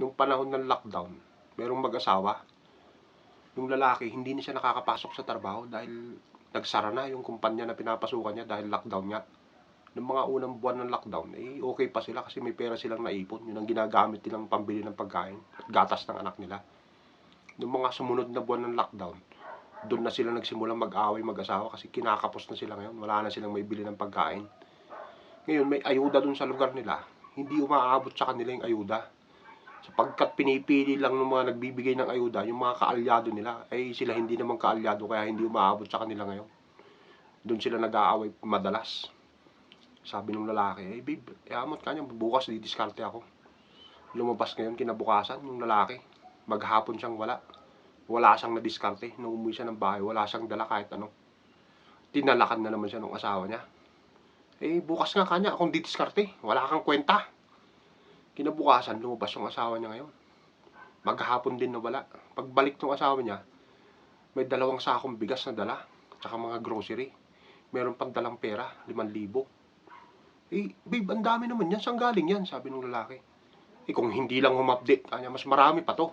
nung panahon ng lockdown, merong mag-asawa. Yung lalaki, hindi na siya nakakapasok sa trabaho dahil nagsara na yung kumpanya na pinapasukan niya dahil lockdown nga. Noong mga unang buwan ng lockdown, okay pa sila kasi may pera silang naipon. Yun ang ginagamit nilang pambili ng pagkain at gatas ng anak nila. Noong mga sumunod na buwan ng lockdown, doon na sila nagsimulang mag-away mag-asawa kasi kinakapos na sila ngayon. Wala na silang may bili ng pagkain. Ngayon, may ayuda doon sa lugar nila. Hindi umaabot sa kanila yung ayuda. Sapagkat pinipili lang ng mga nagbibigay ng ayuda, yung mga kaalyado nila, ay sila hindi naman kaalyado kaya hindi umaabot sa kanila ngayon. Doon sila nag-aaway madalas. Sabi ng lalaki, babe, amot ka niya, bukas didiskarte ako. Lumabas ngayon, kinabukasan, yung lalaki, maghapon siyang wala. Wala siyang nadiskarte. Nung umuwi siya ng bahay, wala siyang dala kahit ano. Tinalakan na naman siya ng asawa niya. Bukas nga kanya, akong didiskarte. Wala kang kwenta. Kinabukasan, lumabas yung asawa niya ngayon. Maghapon din na wala. Pagbalik ng asawa niya, may 2 sakong bigas na dala. Tsaka mga grocery. Meron pang dalang pera, 5,000. Babe, ang dami naman yan. Saan galing yan? Sabi ng lalaki. Kung hindi lang umupdate, kanya mas marami pa to.